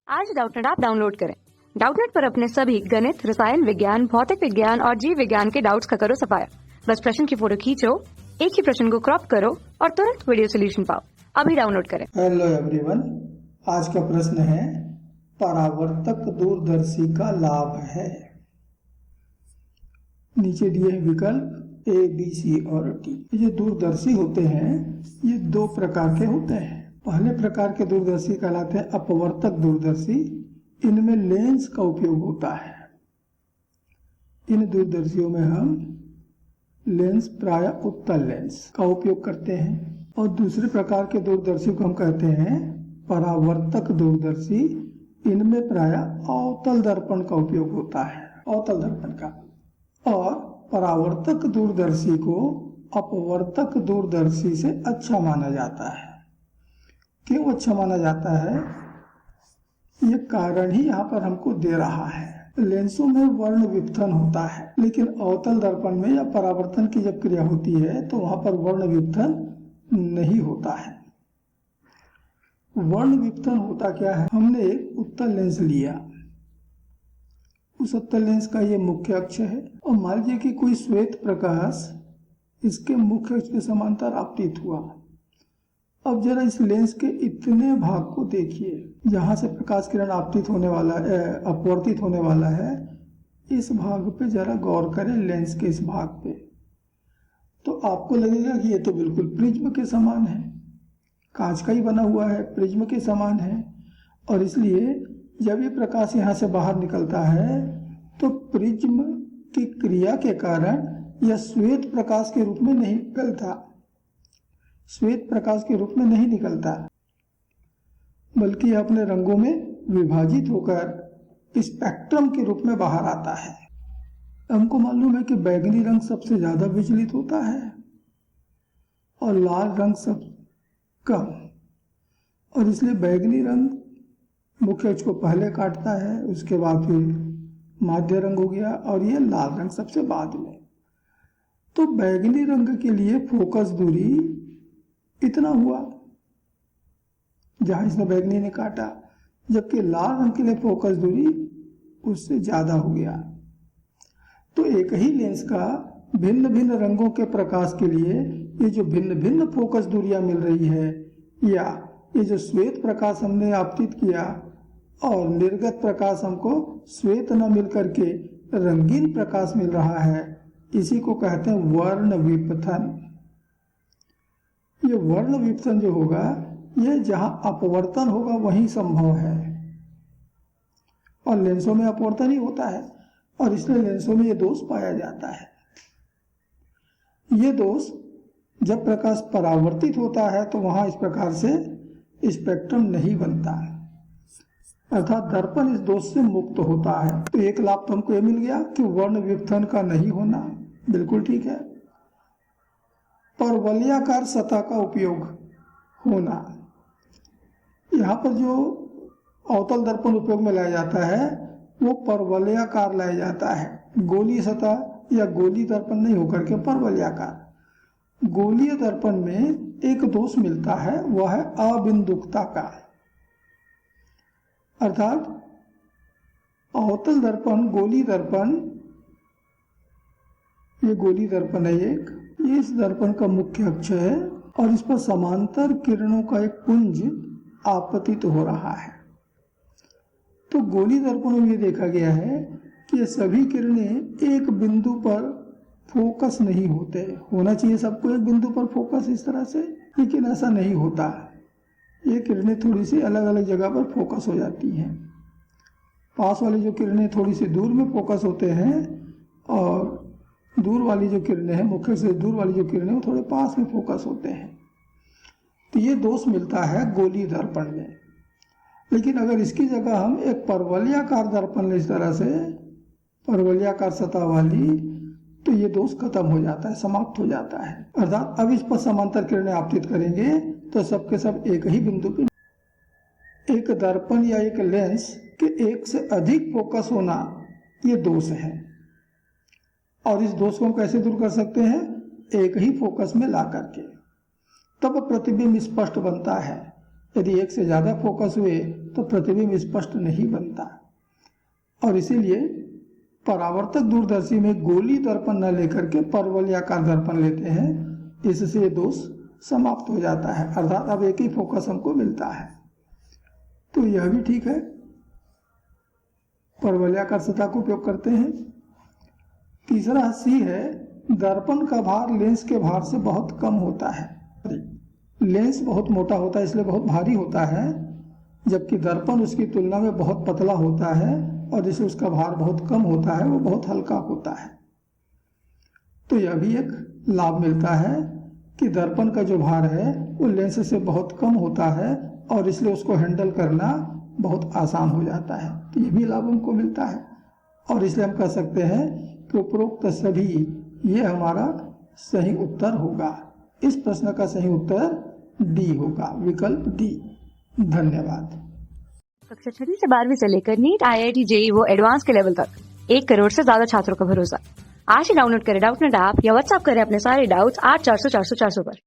आज Doubtnut app download करें। Doubtnut पर अपने सभी गणित, रसायन विज्ञान, भौतिक विज्ञान और जीव विज्ञान के डाउट्स का करो सफाया। बस प्रश्न की फोटो खींचो, एक ही प्रश्न को क्रॉप करो और तुरंत वीडियो सोल्यूशन पाओ। अभी डाउनलोड करें। हेलो एवरीवन, आज का प्रश्न है परावर्तक दूरदर्शी का लाभ है। नीचे दिए हैं विकल्प ए, बी, सी और डी। ये जो दूरदर्शी होते हैं ये दो प्रकार के होते हैं। पहले प्रकार के दूरदर्शी कहलाते हैं अपवर्तक दूरदर्शी। इनमें लेंस का उपयोग होता है। इन दूरदर्शियों में हम लेंस प्रायः उत्तल लेंस का उपयोग करते हैं। और दूसरे प्रकार के दूरदर्शी को हम कहते हैं परावर्तक दूरदर्शी। इनमें प्रायः अवतल दर्पण का उपयोग होता है, अवतल दर्पण का। और परावर्तक दूरदर्शी को अपवर्तक दूरदर्शी से अच्छा माना जाता है। क्यों अच्छा माना जाता है, ये कारण ही यहाँ पर हमको दे रहा है। लेंसों में वर्ण विपथन होता है, लेकिन अवतल दर्पण में या परावर्तन की जब क्रिया होती है तो वहां पर वर्ण विपथन नहीं होता है। वर्ण विपथन होता क्या है, हमने एक उत्तल लेंस लिया, उस उत्तल लेंस का ये मुख्य अक्ष है और मान लीजिए कि कोई श्वेत प्रकाश इसके मुख्य अक्ष के समांतर आपतित हुआ। अब जरा इस लेंस के इतने भाग को देखिए जहां से प्रकाश किरण आपतित होने वाला है, अपवर्तित होने वाला है। इस भाग पे जरा गौर करें, लेंस के इस भाग पे, तो आपको लगेगा कि ये तो बिल्कुल प्रिज्म के समान है, कांच का ही बना हुआ है, प्रिज्म के समान है। और इसलिए जब ये प्रकाश यहाँ से बाहर निकलता है तो प्रिज्म की क्रिया के कारण यह श्वेत प्रकाश के रूप में नहीं निकलता, श्वेत प्रकाश के रूप में नहीं निकलता, बल्कि यह अपने रंगों में विभाजित होकर स्पेक्ट्रम के रूप में बाहर आता है। हमको मालूम है कि बैगनी रंग सबसे ज्यादा विचलित होता है और लाल रंग सब कम, और इसलिए बैगनी रंग मुख्य अक्ष को पहले काटता है, उसके बाद फिर माध्य रंग हो गया और ये लाल रंग सबसे बाद में। तो बैगनी रंग के लिए फोकस दूरी इतना हुआ जहां इसने बैगनी ने काटा, जबकि लाल रंग के लिए फोकस दूरी उससे ज्यादा हो गया। तो एक ही लेंस का भिन्न भिन्न रंगों के प्रकाश के लिए ये जो भिन्न भिन्न फोकस दूरियां मिल रही है, या ये जो श्वेत प्रकाश हमने आपतित किया और निर्गत प्रकाश हमको श्वेत न मिल करके रंगीन प्रकाश मिल रहा है, इसी को कहते हैं वर्ण विपथन। ये वर्ण विपथन जो होगा ये जहां अपवर्तन होगा वहीं संभव है, और लेंसों में अपवर्तन ही होता है और इसलिए लेंसों में ये दोष पाया जाता है। ये दोष जब प्रकाश परावर्तित होता है तो वहां इस प्रकार से स्पेक्ट्रम नहीं बनता, अर्थात दर्पण इस दोष से मुक्त होता है। तो एक लाभ तो हमको ये मिल गया कि वर्ण विपथन का नहीं होना, बिल्कुल ठीक है। परवलयाकार सतह का उपयोग होना, यहाँ पर जो अवतल दर्पण उपयोग में लाया जाता है वो परवलयाकार लाया जाता है। गोलीय सतह या गोली दर्पण नहीं होकर के परवलयाकार। गोलीय दर्पण में एक दोष मिलता है, वह है अबिंदुकता का, अर्थात अवतल दर्पण, गोली दर्पण, ये गोली दर्पण है एक, ये इस दर्पण का मुख्य अक्ष है और इस पर समांतर किरणों का एक पुंज आपतित हो रहा है। तो गोली दर्पणों में ये देखा गया है कि ये सभी किरणें एक बिंदु पर फोकस नहीं होते। होना चाहिए सबको एक बिंदु पर फोकस इस तरह से, लेकिन ऐसा नहीं होता। ये किरणें थोड़ी सी अलग अलग जगह पर फोकस हो जाती हैं। पास वाली जो किरणें थोड़ी सी दूर में फोकस होते हैं और दूर वाली जो किरणें हैं, मुख्य से दूर वाली जो किरणें वो थोड़े पास में फोकस होते हैं। तो ये दोष मिलता है गोली दर्पण में। लेकिन अगर इसकी जगह हम एक परवलयाकार दर्पण लें, इस तरह से परवलयाकार सतह वाली, तो ये दोष खत्म हो जाता है, समाप्त हो जाता है। अर्थात अब इस पर समांतर किरणें आपतित करेंगे तो सबके सब एक ही बिंदु पे। एक दर्पण या एक लेंस के एक से अधिक फोकस होना ये दोष है, और इस दोष को हम कैसे दूर कर सकते हैं, एक ही फोकस में ला करके। तब प्रतिबिंब स्पष्ट बनता है। यदि एक से ज्यादा फोकस हुए तो प्रतिबिंब स्पष्ट नहीं बनता, और इसीलिए परावर्तक दूरदर्शी में गोली दर्पण न लेकर के परवलयाकार दर्पण लेते हैं। इससे ये दोष समाप्त हो जाता है, अर्थात अब एक ही फोकस हमको मिलता है। तो यह भी ठीक है, परवलयाकार सतह का उपयोग करते हैं। तीसरा सी है, दर्पण का भार लेंस के भार से बहुत कम होता है। लेंस बहुत मोटा होता है इसलिए बहुत भारी होता है, जबकि दर्पण उसकी तुलना में बहुत पतला होता है और जिससे उसका भार बहुत कम होता है, वो बहुत हल्का होता है। तो यह भी एक लाभ मिलता है कि दर्पण का जो भार है वो लेंस से बहुत कम होता है और इसलिए उसको हैंडल करना बहुत आसान हो जाता है। तो ये भी लाभ हमको मिलता है, और इसलिए हम कह सकते हैं कि उपरोक्त सभी ये हमारा सही उत्तर होगा। इस प्रश्न का सही उत्तर डी होगा, विकल्प डी। धन्यवाद। कक्षा 6वीं से 12वीं से लेकर नीट, IIT, JEE वो एडवांस के लेवल तक 1 करोड़ से ज्यादा छात्रों का भरोसा। आज ही डाउनलोड करें डाउटनेट ऐप या व्हाट्सएप करें अपने सारे डाउट्स 8400 400 400 पर।